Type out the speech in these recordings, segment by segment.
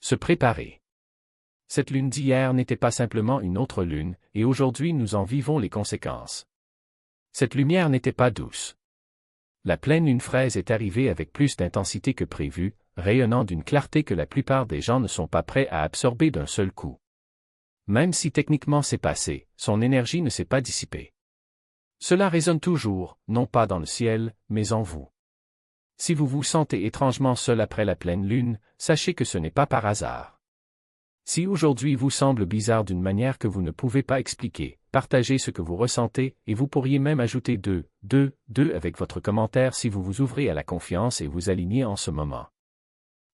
Se préparer. Cette lune d'hier n'était pas simplement une autre lune, et aujourd'hui nous en vivons les conséquences. Cette lumière n'était pas douce. La pleine lune fraise est arrivée avec plus d'intensité que prévu, rayonnant d'une clarté que la plupart des gens ne sont pas prêts à absorber d'un seul coup. Même si techniquement c'est passé, son énergie ne s'est pas dissipée. Cela résonne toujours, non pas dans le ciel, mais en vous. Si vous vous sentez étrangement seul après la pleine lune, sachez que ce n'est pas par hasard. Si aujourd'hui vous semble bizarre d'une manière que vous ne pouvez pas expliquer, partagez ce que vous ressentez et vous pourriez même ajouter 2 avec votre commentaire si vous vous ouvrez à la confiance et vous alignez en ce moment.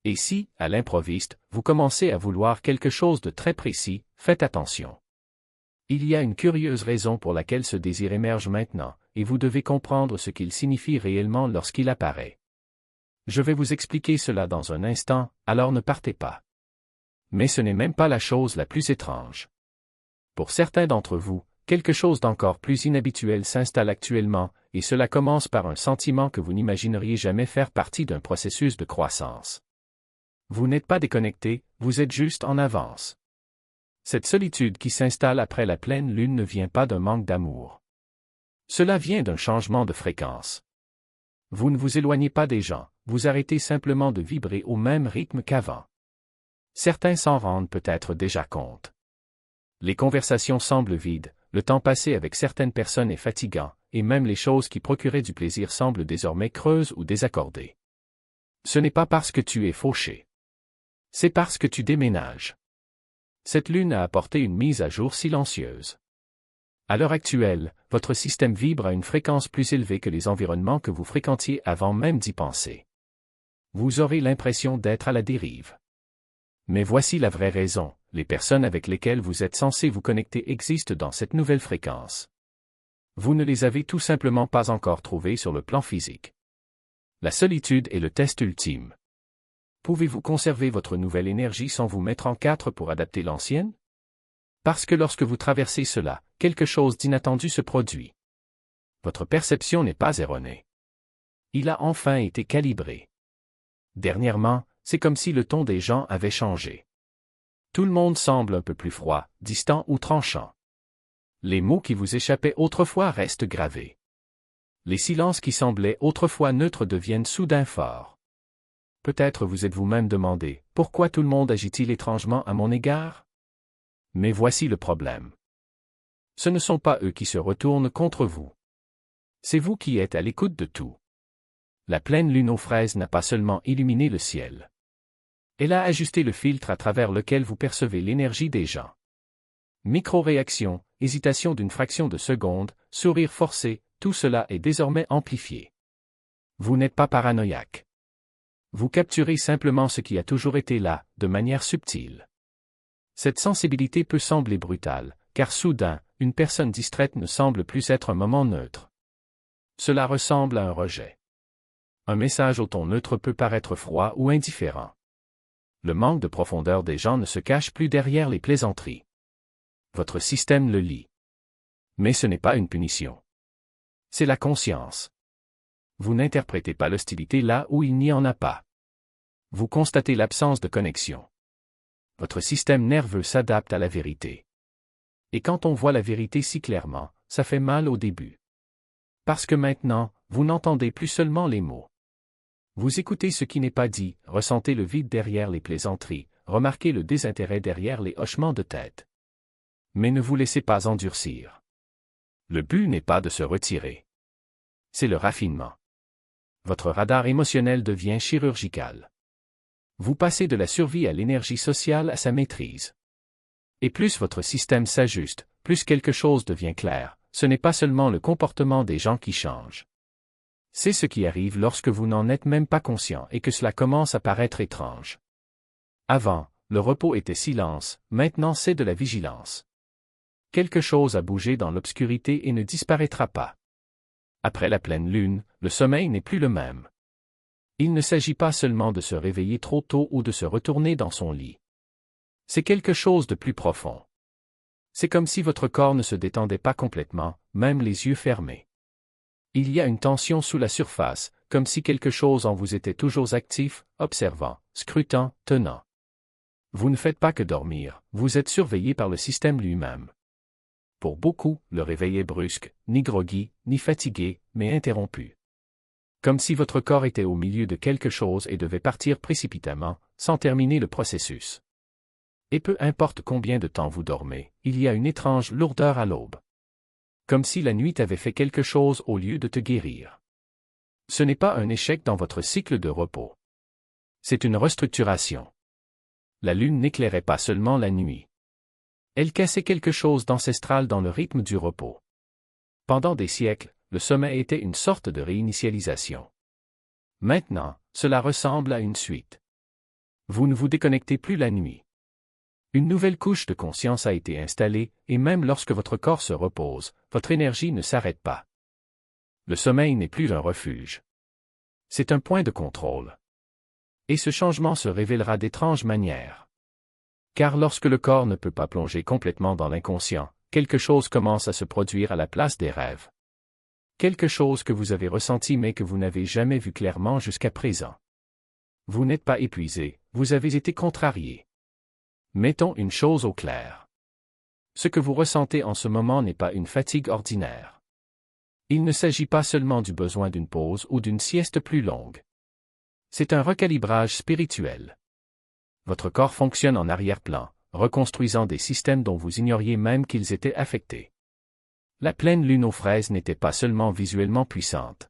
Et si, à l'improviste, vous commencez à vouloir quelque chose de très précis, faites attention. Il y a une curieuse raison pour laquelle ce désir émerge maintenant, et vous devez comprendre ce qu'il signifie réellement lorsqu'il apparaît. Je vais vous expliquer cela dans un instant, alors ne partez pas. Mais ce n'est même pas la chose la plus étrange. Pour certains d'entre vous, quelque chose d'encore plus inhabituel s'installe actuellement, et cela commence par un sentiment que vous n'imagineriez jamais faire partie d'un processus de croissance. Vous n'êtes pas déconnecté, vous êtes juste en avance. Cette solitude qui s'installe après la pleine lune ne vient pas d'un manque d'amour. Cela vient d'un changement de fréquence. Vous ne vous éloignez pas des gens, vous arrêtez simplement de vibrer au même rythme qu'avant. Certains s'en rendent peut-être déjà compte. Les conversations semblent vides, le temps passé avec certaines personnes est fatigant, et même les choses qui procuraient du plaisir semblent désormais creuses ou désaccordées. Ce n'est pas parce que tu es fauché. C'est parce que tu déménages. Cette lune a apporté une mise à jour silencieuse. À l'heure actuelle, votre système vibre à une fréquence plus élevée que les environnements que vous fréquentiez avant même d'y penser. Vous aurez l'impression d'être à la dérive. Mais voici la vraie raison, les personnes avec lesquelles vous êtes censé vous connecter existent dans cette nouvelle fréquence. Vous ne les avez tout simplement pas encore trouvées sur le plan physique. La solitude est le test ultime. Pouvez-vous conserver votre nouvelle énergie sans vous mettre en quatre pour adapter l'ancienne? Parce que lorsque vous traversez cela, quelque chose d'inattendu se produit. Votre perception n'est pas erronée. Il a enfin été calibré. Dernièrement, c'est comme si le ton des gens avait changé. Tout le monde semble un peu plus froid, distant ou tranchant. Les mots qui vous échappaient autrefois restent gravés. Les silences qui semblaient autrefois neutres deviennent soudain forts. Peut-être vous êtes vous-même demandé, pourquoi tout le monde agit-il étrangement à mon égard? Mais voici le problème. Ce ne sont pas eux qui se retournent contre vous. C'est vous qui êtes à l'écoute de tout. La pleine lune aux fraises n'a pas seulement illuminé le ciel. Elle a ajusté le filtre à travers lequel vous percevez l'énergie des gens. Micro-réaction, hésitation d'une fraction de seconde, sourire forcé, tout cela est désormais amplifié. Vous n'êtes pas paranoïaque. Vous capturez simplement ce qui a toujours été là, de manière subtile. Cette sensibilité peut sembler brutale, car soudain, une personne distraite ne semble plus être un moment neutre. Cela ressemble à un rejet. Un message au ton neutre peut paraître froid ou indifférent. Le manque de profondeur des gens ne se cache plus derrière les plaisanteries. Votre système le lit. Mais ce n'est pas une punition. C'est la conscience. Vous n'interprétez pas l'hostilité là où il n'y en a pas. Vous constatez l'absence de connexion. Votre système nerveux s'adapte à la vérité. Et quand on voit la vérité si clairement, ça fait mal au début. Parce que maintenant, vous n'entendez plus seulement les mots. Vous écoutez ce qui n'est pas dit, ressentez le vide derrière les plaisanteries, remarquez le désintérêt derrière les hochements de tête. Mais ne vous laissez pas endurcir. Le but n'est pas de se retirer. C'est le raffinement. Votre radar émotionnel devient chirurgical. Vous passez de la survie à l'énergie sociale à sa maîtrise. Et plus votre système s'ajuste, plus quelque chose devient clair, ce n'est pas seulement le comportement des gens qui change. C'est ce qui arrive lorsque vous n'en êtes même pas conscient et que cela commence à paraître étrange. Avant, le repos était silence, maintenant c'est de la vigilance. Quelque chose a bougé dans l'obscurité et ne disparaîtra pas. Après la pleine lune, le sommeil n'est plus le même. Il ne s'agit pas seulement de se réveiller trop tôt ou de se retourner dans son lit. C'est quelque chose de plus profond. C'est comme si votre corps ne se détendait pas complètement, même les yeux fermés. Il y a une tension sous la surface, comme si quelque chose en vous était toujours actif, observant, scrutant, tenant. Vous ne faites pas que dormir, vous êtes surveillé par le système lui-même. Pour beaucoup, le réveil est brusque, ni groggy, ni fatigué, mais interrompu. Comme si votre corps était au milieu de quelque chose et devait partir précipitamment, sans terminer le processus. Et peu importe combien de temps vous dormez, il y a une étrange lourdeur à l'aube. Comme si la nuit avait fait quelque chose au lieu de te guérir. Ce n'est pas un échec dans votre cycle de repos. C'est une restructuration. La lune n'éclairait pas seulement la nuit. Elle cassait quelque chose d'ancestral dans le rythme du repos. Pendant des siècles, le sommeil était une sorte de réinitialisation. Maintenant, cela ressemble à une suite. Vous ne vous déconnectez plus la nuit. Une nouvelle couche de conscience a été installée, et même lorsque votre corps se repose, votre énergie ne s'arrête pas. Le sommeil n'est plus un refuge. C'est un point de contrôle. Et ce changement se révélera d'étranges manières. Car lorsque le corps ne peut pas plonger complètement dans l'inconscient, quelque chose commence à se produire à la place des rêves. Quelque chose que vous avez ressenti mais que vous n'avez jamais vu clairement jusqu'à présent. Vous n'êtes pas épuisé, vous avez été contrarié. Mettons une chose au clair. Ce que vous ressentez en ce moment n'est pas une fatigue ordinaire. Il ne s'agit pas seulement du besoin d'une pause ou d'une sieste plus longue. C'est un recalibrage spirituel. Votre corps fonctionne en arrière-plan, reconstruisant des systèmes dont vous ignoriez même qu'ils étaient affectés. La pleine lune aux fraises n'était pas seulement visuellement puissante.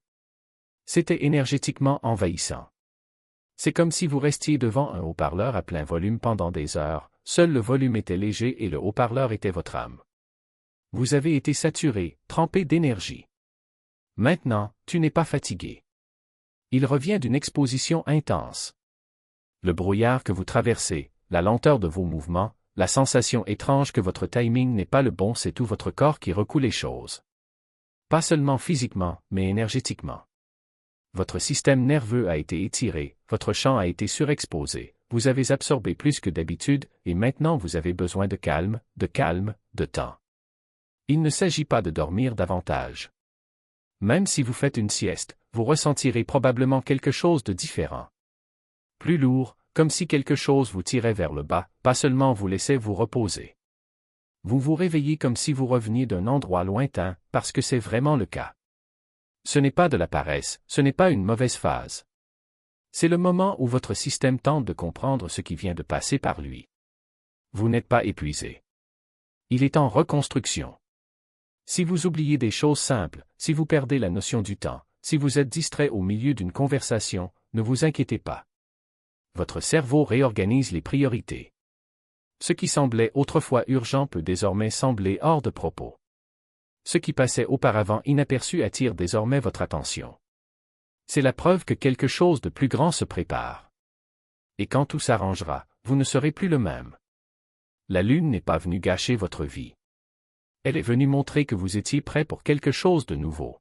C'était énergétiquement envahissant. C'est comme si vous restiez devant un haut-parleur à plein volume pendant des heures, seul le volume était léger et le haut-parleur était votre âme. Vous avez été saturé, trempé d'énergie. Maintenant, tu n'es pas fatigué. Il revient d'une exposition intense. Le brouillard que vous traversez, la lenteur de vos mouvements, la sensation étrange que votre timing n'est pas le bon, c'est tout votre corps qui recoue les choses. Pas seulement physiquement, mais énergétiquement. Votre système nerveux a été étiré, votre champ a été surexposé, vous avez absorbé plus que d'habitude, et maintenant vous avez besoin de calme, de temps. Il ne s'agit pas de dormir davantage. Même si vous faites une sieste, vous ressentirez probablement quelque chose de différent. Plus lourd, comme si quelque chose vous tirait vers le bas, pas seulement vous laissait vous reposer. Vous vous réveillez comme si vous reveniez d'un endroit lointain, parce que c'est vraiment le cas. Ce n'est pas de la paresse, ce n'est pas une mauvaise phase. C'est le moment où votre système tente de comprendre ce qui vient de passer par lui. Vous n'êtes pas épuisé. Il est en reconstruction. Si vous oubliez des choses simples, si vous perdez la notion du temps, si vous êtes distrait au milieu d'une conversation, ne vous inquiétez pas. Votre cerveau réorganise les priorités. Ce qui semblait autrefois urgent peut désormais sembler hors de propos. Ce qui passait auparavant inaperçu attire désormais votre attention. C'est la preuve que quelque chose de plus grand se prépare. Et quand tout s'arrangera, vous ne serez plus le même. La lune n'est pas venue gâcher votre vie. Elle est venue montrer que vous étiez prêt pour quelque chose de nouveau.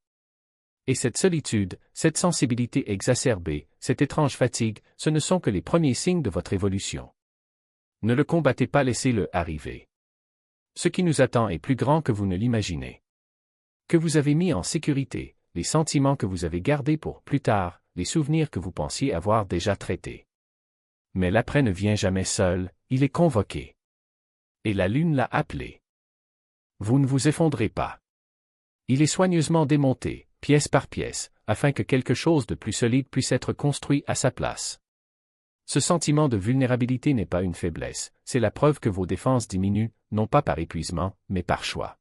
Et cette solitude, cette sensibilité exacerbée, cette étrange fatigue, ce ne sont que les premiers signes de votre évolution. Ne le combattez pas, laissez-le arriver. Ce qui nous attend est plus grand que vous ne l'imaginez. Que vous avez mis en sécurité, les sentiments que vous avez gardés pour plus tard, les souvenirs que vous pensiez avoir déjà traités. Mais l'après ne vient jamais seul, il est convoqué. Et la lune l'a appelé. Vous ne vous effondrez pas. Il est soigneusement démonté, pièce par pièce, afin que quelque chose de plus solide puisse être construit à sa place. Ce sentiment de vulnérabilité n'est pas une faiblesse, c'est la preuve que vos défenses diminuent, non pas par épuisement, mais par choix.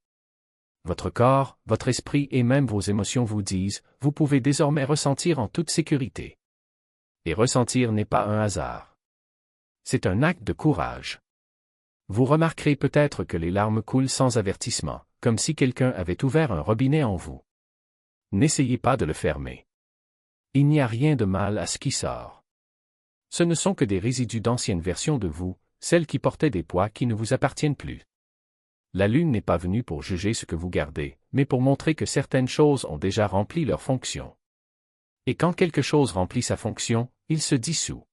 Votre corps, votre esprit et même vos émotions vous disent, vous pouvez désormais ressentir en toute sécurité. Et ressentir n'est pas un hasard. C'est un acte de courage. Vous remarquerez peut-être que les larmes coulent sans avertissement, comme si quelqu'un avait ouvert un robinet en vous. N'essayez pas de le fermer. Il n'y a rien de mal à ce qui sort. Ce ne sont que des résidus d'anciennes versions de vous, celles qui portaient des poids qui ne vous appartiennent plus. La lune n'est pas venue pour juger ce que vous gardez, mais pour montrer que certaines choses ont déjà rempli leur fonction. Et quand quelque chose remplit sa fonction, il se dissout.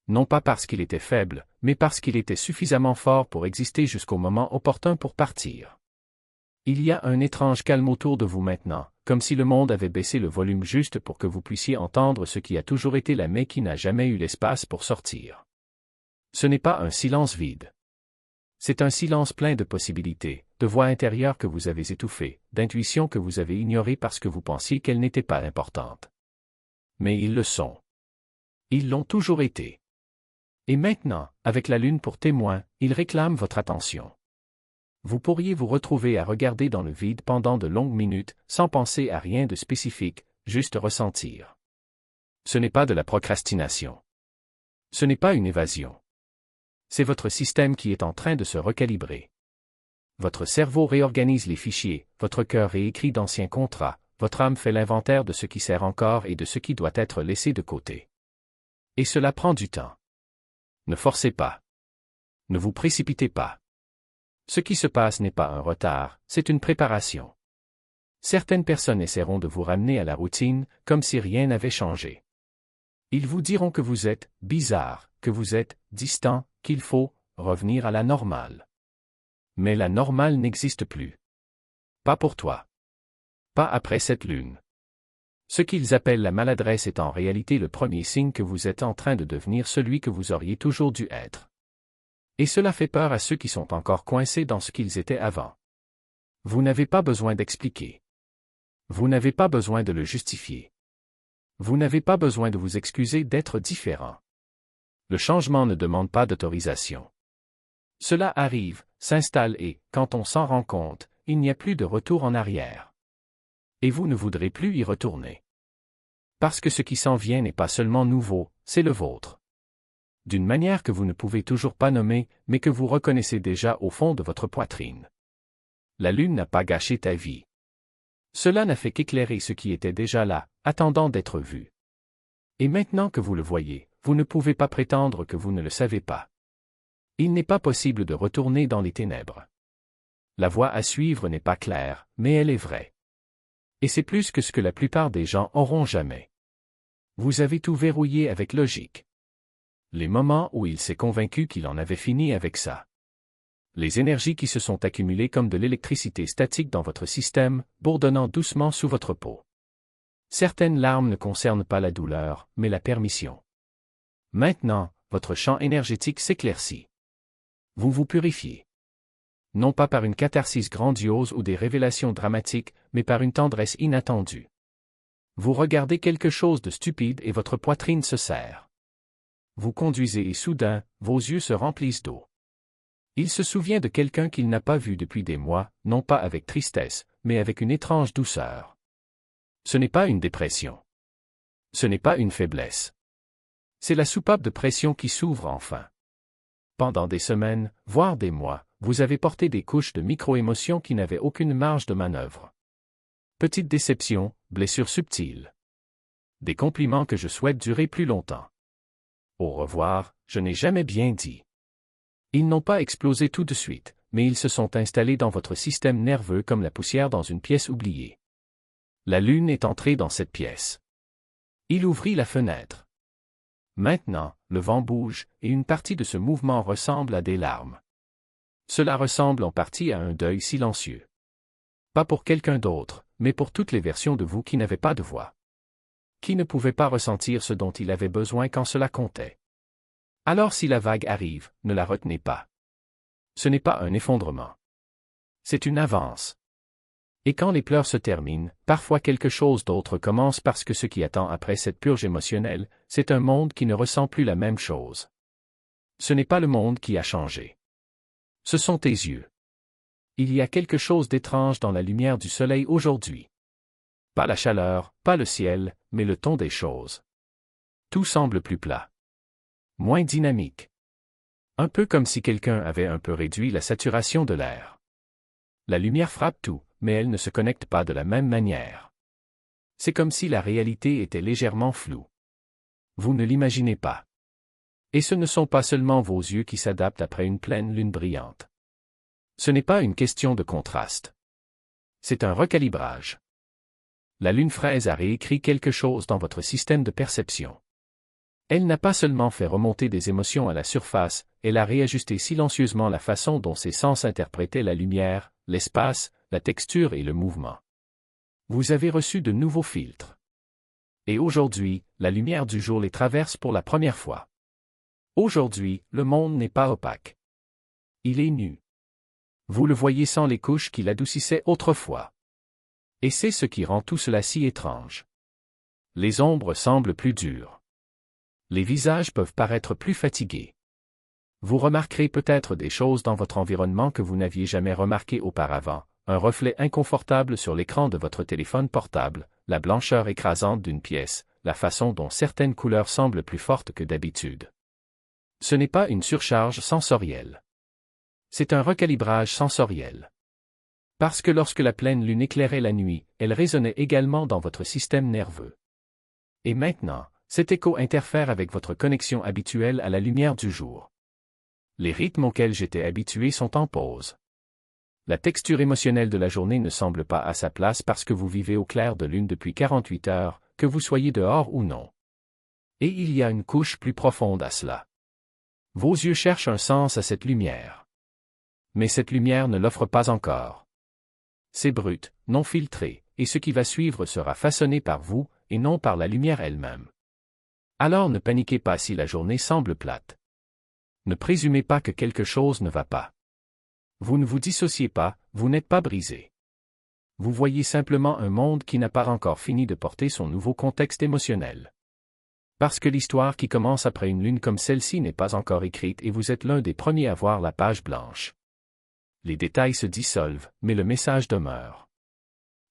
Non pas parce qu'il était faible, mais parce qu'il était suffisamment fort pour exister jusqu'au moment opportun pour partir. Il y a un étrange calme autour de vous maintenant, comme si le monde avait baissé le volume juste pour que vous puissiez entendre ce qui a toujours été là mais qui n'a jamais eu l'espace pour sortir. Ce n'est pas un silence vide. C'est un silence plein de possibilités, de voix intérieures que vous avez étouffées, d'intuitions que vous avez ignorées parce que vous pensiez qu'elles n'étaient pas importantes. Mais ils le sont. Ils l'ont toujours été. Et maintenant, avec la Lune pour témoin, ils réclament votre attention. Vous pourriez vous retrouver à regarder dans le vide pendant de longues minutes, sans penser à rien de spécifique, juste ressentir. Ce n'est pas de la procrastination. Ce n'est pas une évasion. C'est votre système qui est en train de se recalibrer. Votre cerveau réorganise les fichiers, votre cœur réécrit d'anciens contrats, votre âme fait l'inventaire de ce qui sert encore et de ce qui doit être laissé de côté. Et cela prend du temps. Ne forcez pas. Ne vous précipitez pas. Ce qui se passe n'est pas un retard, c'est une préparation. Certaines personnes essaieront de vous ramener à la routine, comme si rien n'avait changé. Ils vous diront que vous êtes bizarre, que vous êtes distant, qu'il faut revenir à la normale. Mais la normale n'existe plus. Pas pour toi. Pas après cette lune. Ce qu'ils appellent la maladresse est en réalité le premier signe que vous êtes en train de devenir celui que vous auriez toujours dû être. Et cela fait peur à ceux qui sont encore coincés dans ce qu'ils étaient avant. Vous n'avez pas besoin d'expliquer. Vous n'avez pas besoin de le justifier. Vous n'avez pas besoin de vous excuser d'être différent. Le changement ne demande pas d'autorisation. Cela arrive, s'installe et, quand on s'en rend compte, il n'y a plus de retour en arrière. Et vous ne voudrez plus y retourner. Parce que ce qui s'en vient n'est pas seulement nouveau, c'est le vôtre. D'une manière que vous ne pouvez toujours pas nommer, mais que vous reconnaissez déjà au fond de votre poitrine. La lune n'a pas gâché ta vie. Cela n'a fait qu'éclairer ce qui était déjà là, attendant d'être vu. Et maintenant que vous le voyez, vous ne pouvez pas prétendre que vous ne le savez pas. Il n'est pas possible de retourner dans les ténèbres. La voie à suivre n'est pas claire, mais elle est vraie. Et c'est plus que ce que la plupart des gens auront jamais. Vous avez tout verrouillé avec logique. Les moments où il s'est convaincu qu'il en avait fini avec ça. Les énergies qui se sont accumulées comme de l'électricité statique dans votre système, bourdonnant doucement sous votre peau. Certaines larmes ne concernent pas la douleur, mais la permission. Maintenant, votre champ énergétique s'éclaircit. Vous vous purifiez. Non pas par une catharsis grandiose ou des révélations dramatiques, mais par une tendresse inattendue. Vous regardez quelque chose de stupide et votre poitrine se serre. Vous conduisez et soudain, vos yeux se remplissent d'eau. Il se souvient de quelqu'un qu'il n'a pas vu depuis des mois, non pas avec tristesse, mais avec une étrange douceur. Ce n'est pas une dépression. Ce n'est pas une faiblesse. C'est la soupape de pression qui s'ouvre enfin. Pendant des semaines, voire des mois, vous avez porté des couches de micro-émotions qui n'avaient aucune marge de manœuvre. Petites déceptions, blessures subtiles. Des compliments que je souhaite durer plus longtemps. Au revoir, je n'ai jamais bien dit. Ils n'ont pas explosé tout de suite, mais ils se sont installés dans votre système nerveux comme la poussière dans une pièce oubliée. La lune est entrée dans cette pièce. Il ouvrit la fenêtre. Maintenant, le vent bouge, et une partie de ce mouvement ressemble à des larmes. Cela ressemble en partie à un deuil silencieux. Pas pour quelqu'un d'autre, mais pour toutes les versions de vous qui n'avaient pas de voix. Qui ne pouvaient pas ressentir ce dont il avait besoin quand cela comptait. Alors si la vague arrive, ne la retenez pas. Ce n'est pas un effondrement. C'est une avance. Et quand les pleurs se terminent, parfois quelque chose d'autre commence parce que ce qui attend après cette purge émotionnelle, c'est un monde qui ne ressent plus la même chose. Ce n'est pas le monde qui a changé. Ce sont tes yeux. Il y a quelque chose d'étrange dans la lumière du soleil aujourd'hui. Pas la chaleur, pas le ciel, mais le ton des choses. Tout semble plus plat. Moins dynamique. Un peu comme si quelqu'un avait un peu réduit la saturation de l'air. La lumière frappe tout, mais elle ne se connecte pas de la même manière. C'est comme si la réalité était légèrement floue. Vous ne l'imaginez pas. Et ce ne sont pas seulement vos yeux qui s'adaptent après une pleine lune brillante. Ce n'est pas une question de contraste. C'est un recalibrage. La lune fraise a réécrit quelque chose dans votre système de perception. Elle n'a pas seulement fait remonter des émotions à la surface, elle a réajusté silencieusement la façon dont ses sens interprétaient la lumière, l'espace, la texture et le mouvement. Vous avez reçu de nouveaux filtres. Et aujourd'hui, la lumière du jour les traverse pour la première fois. Aujourd'hui, le monde n'est pas opaque. Il est nu. Vous le voyez sans les couches qui l'adoucissaient autrefois. Et c'est ce qui rend tout cela si étrange. Les ombres semblent plus dures. Les visages peuvent paraître plus fatigués. Vous remarquerez peut-être des choses dans votre environnement que vous n'aviez jamais remarquées auparavant, un reflet inconfortable sur l'écran de votre téléphone portable, la blancheur écrasante d'une pièce, la façon dont certaines couleurs semblent plus fortes que d'habitude. Ce n'est pas une surcharge sensorielle. C'est un recalibrage sensoriel. Parce que lorsque la pleine lune éclairait la nuit, elle résonnait également dans votre système nerveux. Et maintenant, cet écho interfère avec votre connexion habituelle à la lumière du jour. Les rythmes auxquels j'étais habitué sont en pause. La texture émotionnelle de la journée ne semble pas à sa place parce que vous vivez au clair de lune depuis 48 heures, que vous soyez dehors ou non. Et il y a une couche plus profonde à cela. Vos yeux cherchent un sens à cette lumière. Mais cette lumière ne l'offre pas encore. C'est brut, non filtré, et ce qui va suivre sera façonné par vous, et non par la lumière elle-même. Alors ne paniquez pas si la journée semble plate. Ne présumez pas que quelque chose ne va pas. Vous ne vous dissociez pas, vous n'êtes pas brisé. Vous voyez simplement un monde qui n'a pas encore fini de porter son nouveau contexte émotionnel. Parce que l'histoire qui commence après une lune comme celle-ci n'est pas encore écrite et vous êtes l'un des premiers à voir la page blanche. Les détails se dissolvent, mais le message demeure.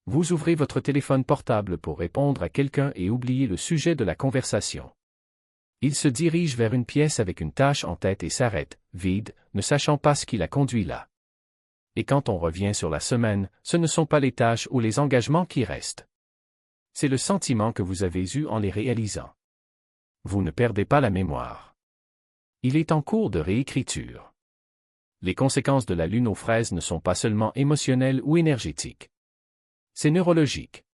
Vous ouvrez votre téléphone portable pour répondre à quelqu'un et oubliez le sujet de la conversation. Il se dirige vers une pièce avec une tâche en tête et s'arrête, vide, ne sachant pas ce qui l'a conduit là. Et quand on revient sur la semaine, ce ne sont pas les tâches ou les engagements qui restent. C'est le sentiment que vous avez eu en les réalisant. Vous ne perdez pas la mémoire. Il est en cours de réécriture. Les conséquences de la lune aux fraises ne sont pas seulement émotionnelles ou énergétiques. C'est neurologique.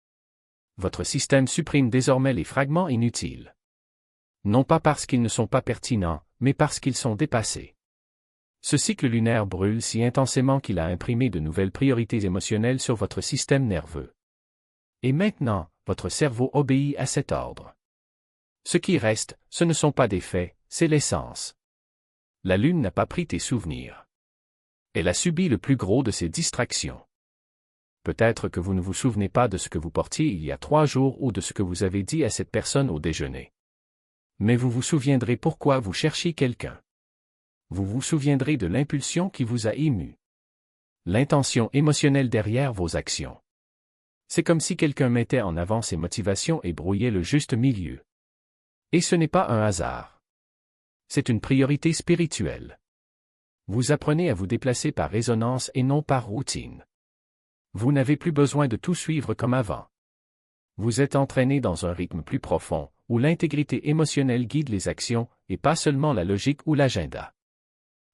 Votre système supprime désormais les fragments inutiles. Non pas parce qu'ils ne sont pas pertinents, mais parce qu'ils sont dépassés. Ce cycle lunaire brûle si intensément qu'il a imprimé de nouvelles priorités émotionnelles sur votre système nerveux. Et maintenant, votre cerveau obéit à cet ordre. Ce qui reste, ce ne sont pas des faits, c'est l'essence. La lune n'a pas pris tes souvenirs. Elle a subi le plus gros de ces distractions. Peut-être que vous ne vous souvenez pas de ce que vous portiez il y a 3 jours ou de ce que vous avez dit à cette personne au déjeuner. Mais vous vous souviendrez pourquoi vous cherchiez quelqu'un. Vous vous souviendrez de l'impulsion qui vous a ému. L'intention émotionnelle derrière vos actions. C'est comme si quelqu'un mettait en avant ses motivations et brouillait le juste milieu. Et ce n'est pas un hasard. C'est une priorité spirituelle. Vous apprenez à vous déplacer par résonance et non par routine. Vous n'avez plus besoin de tout suivre comme avant. Vous êtes entraîné dans un rythme plus profond, où l'intégrité émotionnelle guide les actions, et pas seulement la logique ou l'agenda.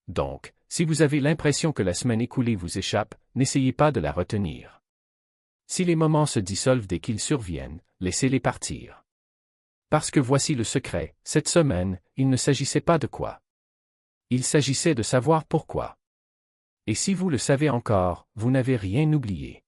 Donc, si vous avez l'impression que la semaine écoulée vous échappe, n'essayez pas de la retenir. Si les moments se dissolvent dès qu'ils surviennent, laissez-les partir. Parce que voici le secret, cette semaine, il ne s'agissait pas de quoi. Il s'agissait de savoir pourquoi. Et si vous le savez encore, vous n'avez rien oublié.